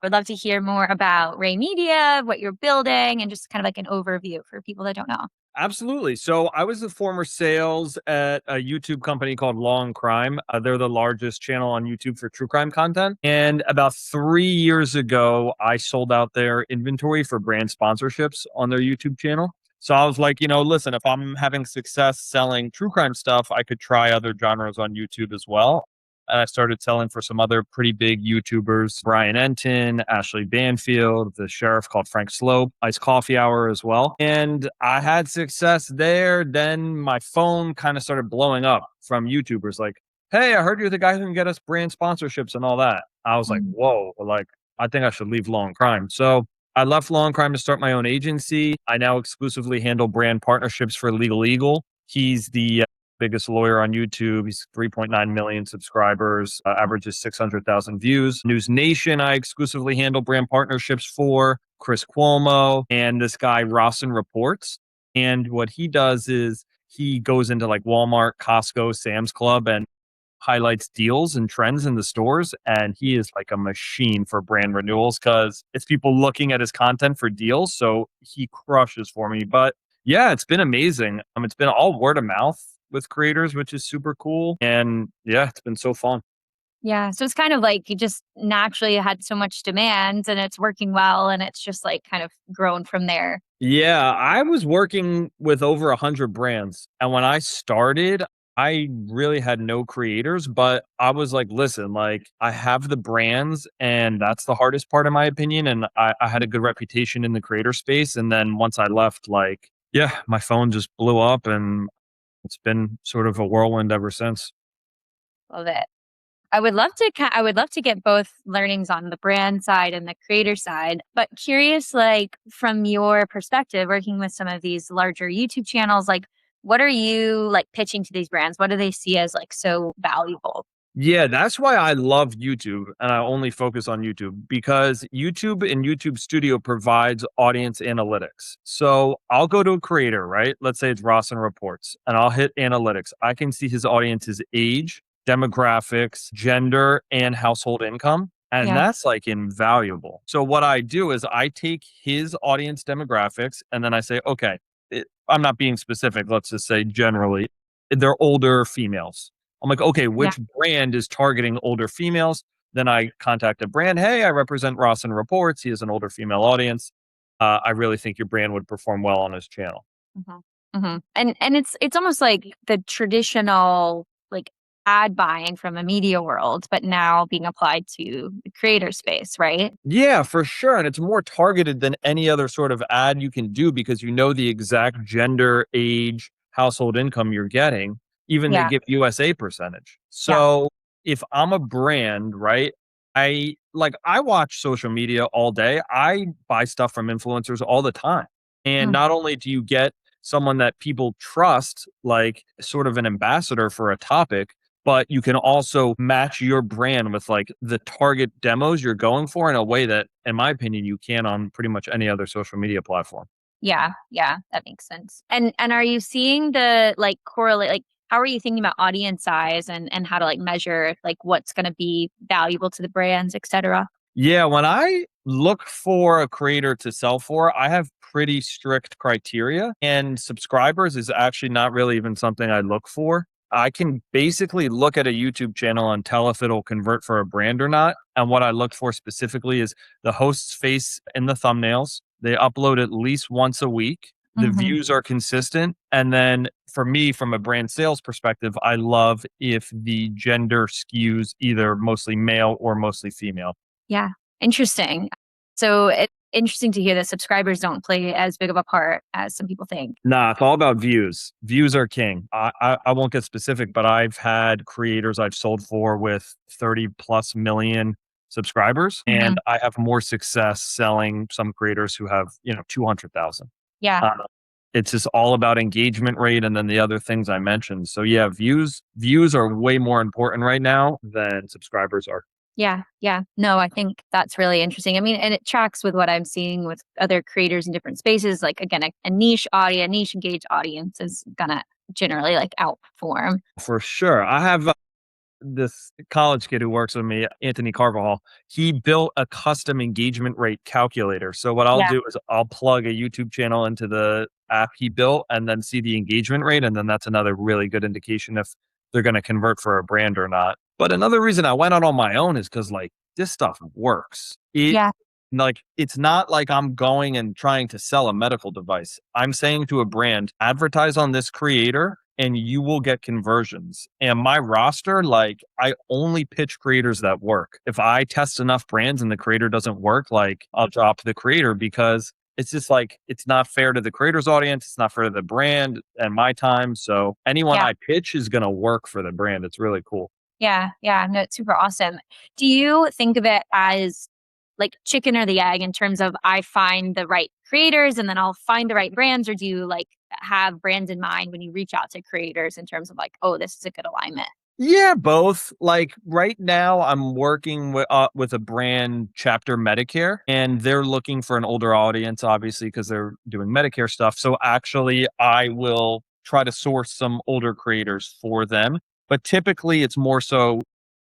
Would love to hear more about RAE Media, what you're building, and just kind of like an overview for people that don't know. Absolutely. So I was the former sales at a YouTube company called Law and Crime. They're the largest channel on YouTube for true crime content. And about 3 years ago, I sold out their inventory for brand sponsorships on their YouTube channel. So I was like, listen, if I'm having success selling true crime stuff, I could try other genres on YouTube as well. And I started selling for some other pretty big YouTubers, Brian Enton, Ashley Banfield, the sheriff called Frank Slope, Ice Coffee Hour as well. And I had success there. Then my phone kind of started blowing up from YouTubers like, hey, I heard you're the guy who can get us brand sponsorships and all that. I was like, Mm. whoa, like, I think I should leave Law and Crime. So I left Law and Crime to start my own agency. I now exclusively handle brand partnerships for Legal Eagle. He's the biggest lawyer on YouTube. He's 3.9 million subscribers, averages 600,000 views. News Nation, I exclusively handle brand partnerships for Chris Cuomo and this guy, Rawson Reports. And what he does is he goes into like Walmart, Costco, Sam's Club, and highlights deals and trends in the stores. And he is like a machine for brand renewals because it's people looking at his content for deals. So he crushes for me. But yeah, it's been amazing. It's been all word of mouth with creators, which is super cool. And yeah, it's been so fun. Yeah. So it's kind of like you just naturally had so much demand and it's working well. And it's just like kind of grown from there. Yeah, I was working with over 100 brands. And when I started, I really had no creators, but I was like, listen, like I have the brands and that's the hardest part in my opinion. And I had a good reputation in the creator space. And then once I left, like, yeah, my phone just blew up and it's been sort of a whirlwind ever since. Love it. I would love to get both learnings on the brand side and the creator side, but curious, like from your perspective, working with some of these larger YouTube channels, like what are you like pitching to these brands? What do they see as like so valuable? Yeah, that's why I love YouTube and I only focus on YouTube because YouTube and YouTube Studio provides audience analytics. So I'll go to a creator, right? Let's say it's Rawson Reports, and I'll hit analytics. I can see his audience's age, demographics, gender, and household income. And Yeah. that's like invaluable. So what I do is I take his audience demographics and then I say, okay, I'm not being specific. Let's just say generally, they're older females. I'm like, okay, Yeah. which brand is targeting older females? Then I contact a brand. Hey, I represent Rawson Reports. He has an older female audience. I really think your brand would perform well on his channel. Hmm. Hmm. And it's almost like the traditional like ad buying from the media world, but now being applied to the creator space, right? Yeah, for sure. And it's more targeted than any other sort of ad you can do because you know the exact gender, age, household income you're getting. Even they Yeah. give USA percentage. Yeah. So if I'm a brand, right? I watch social media all day. I buy stuff from influencers all the time. And Mm. not only do you get someone that people trust, like sort of an ambassador for a topic, but you can also match your brand with like the target demos you're going for in a way that, in my opinion, you can on pretty much any other social media platform. Yeah, yeah, that makes sense. And are you seeing the like correlate like how are you thinking about audience size and how to like measure like what's going to be valuable to the brands, et cetera? Yeah, when I look for a creator to sell for, I have pretty strict criteria, and subscribers is actually not really even something I look for. I can basically look at a YouTube channel and tell if it'll convert for a brand or not. And what I look for specifically is the host's face in the thumbnails. They upload at least once a week. The Hmm. views are consistent. And then for me, from a brand sales perspective, I love if the gender skews either mostly male or mostly female. Yeah, interesting. So it's interesting to hear that subscribers don't play as big of a part as some people think. Nah, it's all about views. Views are king. I won't get specific, but I've had creators I've sold for with 30 plus million subscribers, Hmm. and I have more success selling some creators who have, 200,000. Yeah. Uh, it's just all about engagement rate and then the other things I mentioned. So yeah, views are way more important right now than subscribers are. Yeah, yeah. No, I think that's really interesting. I mean, and it tracks with what I'm seeing with other creators in different spaces. Like again, a niche audience, niche engaged audience is gonna generally like outperform. For sure. I have this college kid who works with me, Anthony Carvajal, he built a custom engagement rate calculator. So what I'll Yeah. do is I'll plug a YouTube channel into the app he built and then see the engagement rate. And then that's another really good indication if they're going to convert for a brand or not. But another reason I went out on my own is because like this stuff works. Yeah. It's not like I'm going and trying to sell a medical device. I'm saying to a brand, advertise on this creator and you will get conversions. And my roster, like I only pitch creators that work. If I test enough brands and the creator doesn't work, like I'll drop the creator because it's just like it's not fair to the creator's audience, it's not fair to the brand and my time. So anyone Yeah. I pitch is going to work for the brand. It's really cool. Yeah. Yeah. No, it's super awesome. Do you think of it as like chicken or the egg in terms of I find the right creators and then I'll find the right brands, or do you like have brands in mind when you reach out to creators in terms of like, oh, this is a good alignment? Yeah, both. Like right now, I'm working with a brand chapter Medicare, and they're looking for an older audience, obviously, because they're doing Medicare stuff. So actually, I will try to source some older creators for them. But typically, it's more so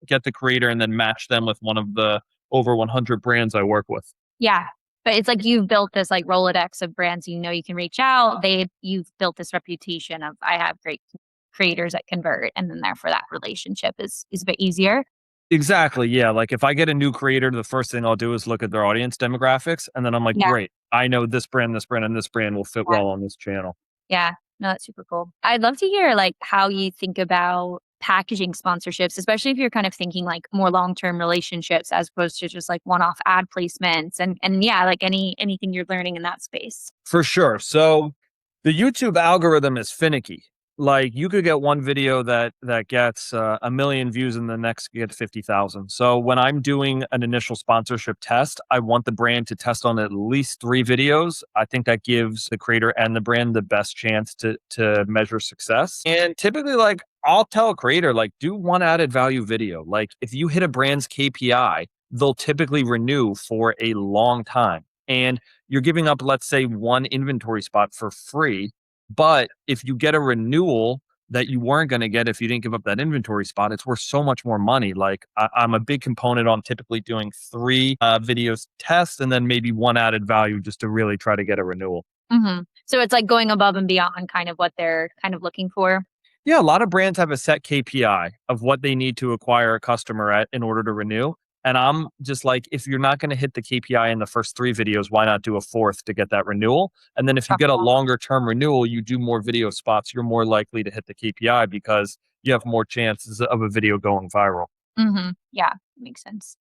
get the creator and then match them with one of the over 100 brands I work with. Yeah. But it's like you've built this like Rolodex of brands you know you can reach out. You've built this reputation of I have great creators that convert, and then therefore that relationship is a bit easier. Exactly. Yeah. Like if I get a new creator, the first thing I'll do is look at their audience demographics. And then I'm like, Yeah. great. I know this brand, and this brand will fit well on this channel. Yeah. No, that's super cool. I'd love to hear like how you think about packaging sponsorships, especially if you're kind of thinking like more long-term relationships as opposed to just like one-off ad placements and yeah, like anything you're learning in that space. For sure. So the YouTube algorithm is finicky. Like you could get one video that gets a million views and the next get 50,000. So when I'm doing an initial sponsorship test, I want the brand to test on at least 3 videos. I think that gives the creator and the brand the best chance to measure success. And typically, like I'll tell a creator, like do one added value video. Like if you hit a brand's KPI, they'll typically renew for a long time. And you're giving up, let's say, one inventory spot for free. But if you get a renewal that you weren't going to get if you didn't give up that inventory spot, it's worth so much more money. Like I'm a big component on typically doing 3 videos test and then maybe one added value just to really try to get a renewal. So it's like going above and beyond kind of what they're kind of looking for. Yeah, a lot of brands have a set KPI of what they need to acquire a customer at in order to renew. And I'm just like, if you're not going to hit the KPI in the first 3 videos, why not do a fourth to get that renewal? And then if you get a longer term renewal, you do more video spots, you're more likely to hit the KPI because you have more chances of a video going viral. Yeah, makes sense.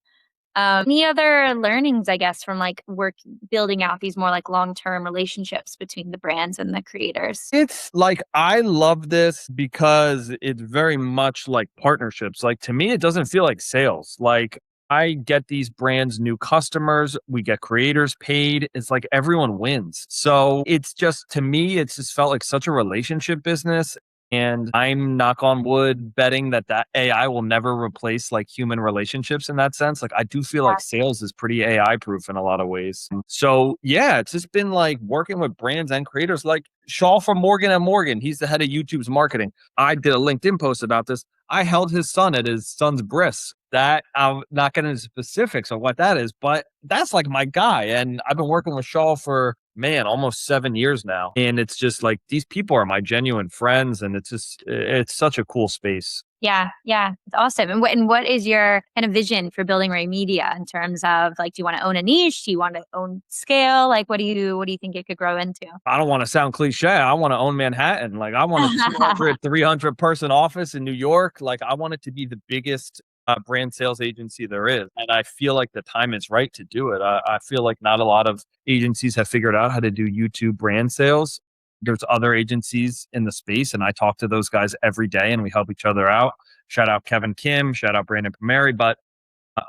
Any other learnings, I guess, from like work building out these more like long-term relationships between the brands and the creators? It's like I love this because it's very much like partnerships. Like to me, it doesn't feel like sales. Like I get these brands new customers, we get creators paid. It's like everyone wins. So it's just to me, it's just felt like such a relationship business. And I'm knock on wood betting that AI will never replace like human relationships in that sense. Like I do feel like sales is pretty AI proof in a lot of ways. So yeah, it's just been like working with brands and creators like Shaw from Morgan and Morgan. He's the head of YouTube's marketing. I did a LinkedIn post about this. I held his son at his son's bris. That I'm not getting into specifics of what that is, but that's like my guy. And I've been working with Shaw for man, almost 7 years now. And it's just like these people are my genuine friends. And it's such a cool space. Yeah, yeah, it's awesome. And what is your kind of vision for building RAE Media in terms of like, do you want to own a niche? Do you want to own scale? Like, what do you think it could grow into? I don't want to sound cliche. I want to own Manhattan. Like I want a 200, 300 person office in New York. Like I want it to be the biggest brand sales agency there is. And I feel like the time is right to do it. I feel like not a lot of agencies have figured out how to do YouTube brand sales. There's other agencies in the space, and I talk to those guys every day and we help each other out. Shout out Kevin Kim, shout out Brandon Primeri, but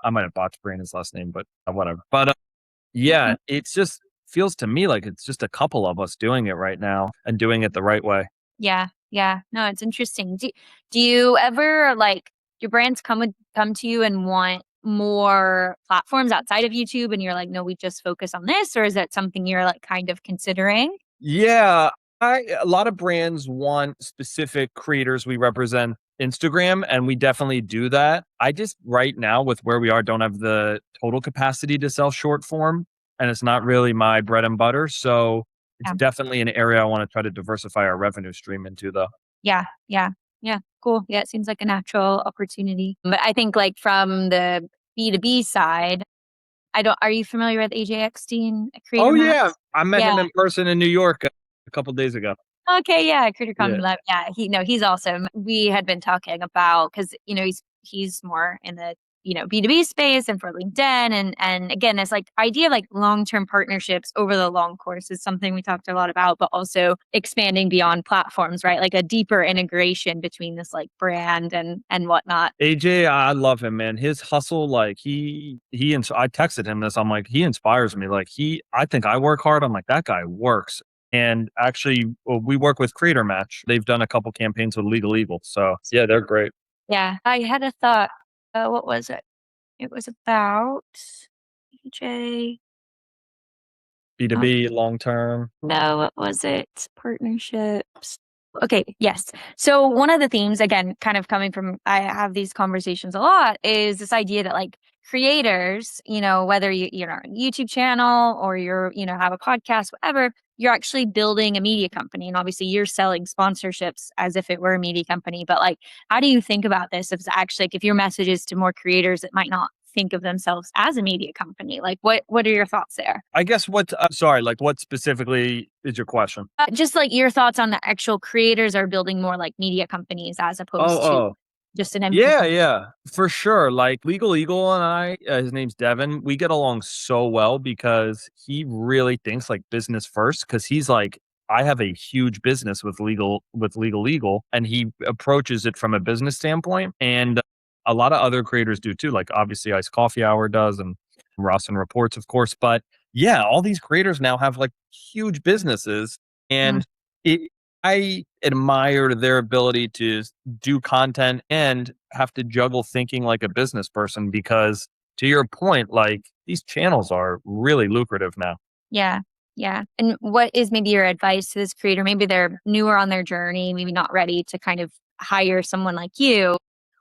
I might have botched Brandon's last name, but whatever. But yeah, it's just feels to me like it's just a couple of us doing it right now and doing it the right way. Yeah, yeah. No, it's interesting. Do you ever like your brands come to you and want more platforms outside of YouTube and you're like, no, we just focus on this, or is that something you're like kind of considering? Yeah, a lot of brands want specific creators we represent Instagram, and we definitely do that. I just right now with where we are don't have the total capacity to sell short form, and it's not really my bread and butter. So it's Yeah. definitely an area I want to try to diversify our revenue stream into, though. Yeah. Yeah. Yeah. Cool. Yeah. It seems like a natural opportunity. But I think like from the B2B side, I don't, are you familiar with AJ Eckstein, Creator Oh yeah, Max? I met Yeah. him in person in New York a couple days ago. Okay, yeah, CreatorCon Yeah. Lab. Yeah, he's awesome. We had been talking about because he's more in the B2B space and for LinkedIn and again this like idea of like long-term partnerships over the long course is something we talked a lot about, but also expanding beyond platforms, right? Like a deeper integration between this like brand and whatnot. AJ, I love him, man. His hustle, like I texted him this. I'm like, he inspires me. Like I think I work hard. I'm like, that guy works. And actually, well, we work with Creator Match. They've done a couple campaigns with Legal Eagle. So yeah, they're great. Yeah, I had a thought. What was it? It was about AJ. B2B, long term. No, what was it? Partnerships. Okay, yes. So one of the themes, again, kind of coming from I have these conversations a lot, is this idea that like creators, whether you're on a YouTube channel or have a podcast, whatever, you're actually building a media company. And obviously you're selling sponsorships as if it were a media company. But like, how do you think about this? If it's actually like if your message is to more creators that might not think of themselves as a media company, like what are your thoughts there? I guess what, I'm sorry, like what specifically is your question? Just like your thoughts on the actual creators are building more like media companies as Oh, opposed to oh, just an empty yeah, company. yeah, for sure. Like Legal Eagle and I, his name's Devin. We get along so well because he really thinks like business first. Because he's like, I have a huge business with Legal Eagle, and he approaches it from a business standpoint. And a lot of other creators do too. Like obviously, Ice Coffee Hour does, and Ross and Reports, of course. But yeah, all these creators now have like huge businesses, Mm, and it. I admire their ability to do content and have to juggle thinking like a business person because to your point, like these channels are really lucrative now. yeah. Yeah. And what is maybe your advice to this creator? Maybe they're newer on their journey, maybe not ready to kind of hire someone like you.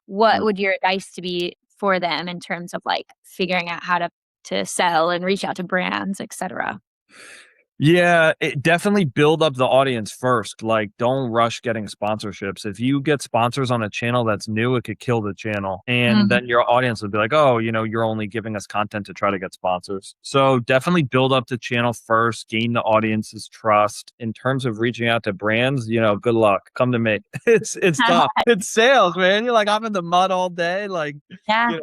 What Mm. would your advice to be for them in terms of like figuring out how to sell and reach out to brands, etc.? Yeah, it definitely build up the audience first. Like, don't rush getting sponsorships. If you get sponsors on a channel that's new, it could kill the channel. And Mhm. then your audience will be like, oh, you're only giving us content to try to get sponsors. So definitely build up the channel first, gain the audience's trust. In terms of reaching out to brands, good luck. Come to me. It's tough. It's sales, man. You're like, I'm in the mud all day. Like, Yeah.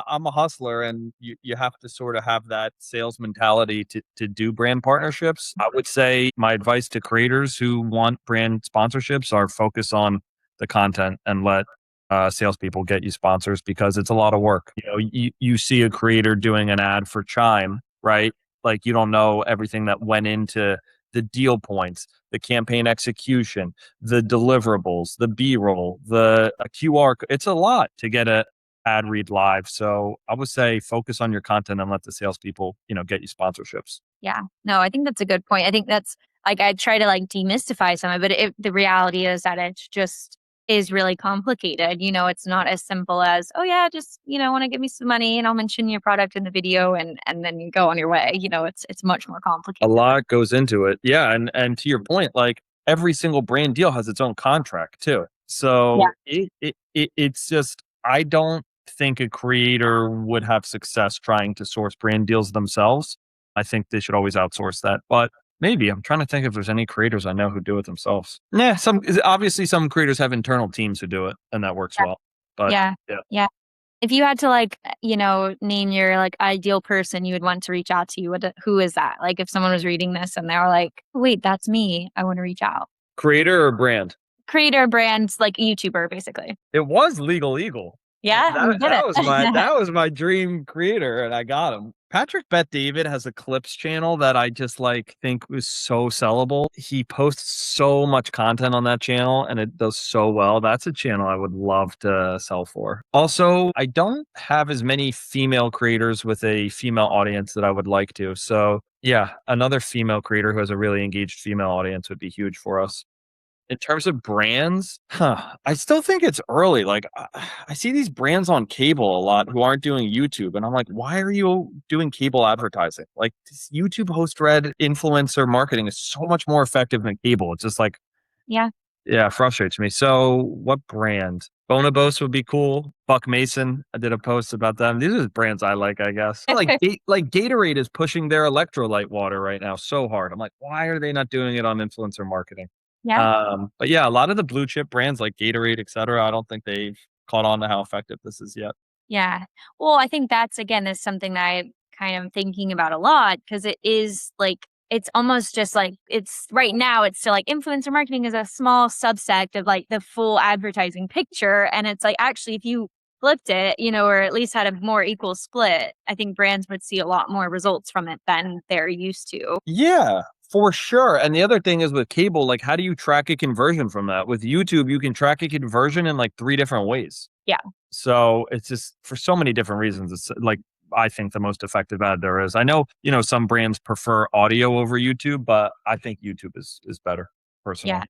I'm a hustler, and you have to sort of have that sales mentality to do brand partnerships. I would say my advice to creators who want brand sponsorships are focus on the content and let salespeople get you sponsors because it's a lot of work. You see a creator doing an ad for Chime, right? Like you don't know everything that went into the deal points, the campaign execution, the deliverables, the B-roll, the QR. It's a lot to get a ad read live. So I would say focus on your content and let the salespeople, get you sponsorships. Yeah. No, I think that's a good point. I think that's like I try to like demystify some of it, but the reality is that it just is really complicated. It's not as simple as, oh yeah, just, want to give me some money and I'll mention your product in the video and then you go on your way. It's much more A complicated. lot goes into it. Yeah, and to your point, like every single brand deal has its own contract too. Yeah. So it's just I don't think a creator would have success trying to source brand deals themselves. I think they should always outsource that. But maybe I'm trying to think if there's any creators I know who do it themselves. Yeah, obviously some creators have internal teams who do it, and that works well. But Yeah. yeah. Yeah. If you had to like, name your like ideal person you would want to reach out to, who is that? Like if someone was reading this and they were like, wait, that's me. I want to reach out. Creator or brand? Creator, brands, like YouTuber, basically. It was Legal Eagle. Yeah, you did That was my it. dream creator, and I got him. Patrick Bet David has a clips channel that I just like think was so sellable. He posts so much content on that channel and it does so well. That's a channel I would love to sell for. Also, I don't have as many female creators with a female audience that I would like to. So yeah, another female creator who has a really engaged female audience would be huge for us. In terms of brands, I still think it's early. Like I see these brands on cable a lot who aren't doing YouTube, and I'm like, why are you doing cable advertising? Like this YouTube host-read influencer marketing is so much more effective than cable. It's just like, Yeah. yeah, it frustrates me. So, what brand? Bonobos would be cool. Buck Mason, I did a post about them. These are brands I like, I guess. Like Gatorade is pushing their electrolyte water right now so hard. I'm like, why are they not doing it on influencer marketing? Yeah. But yeah, a lot of the blue chip brands like Gatorade, et cetera, I don't think they've caught on to how effective this is yet. Yeah. Well, I think that's again is something that I kind of thinking about a lot because it is like it's almost just like it's right now it's still like influencer marketing is a small subset of like the full advertising picture. And it's like actually if you flipped it, or at least had a more equal split, I think brands would see a lot more results from it than they're used to. Yeah, for sure. And the other thing is with cable, like how do you track a conversion from that? With YouTube, you can track a conversion in like three different ways. Yeah. So it's just for so many different reasons. It's like I think the most effective ad there is. I know, some brands prefer audio over YouTube, but I think YouTube is better Yeah. personally.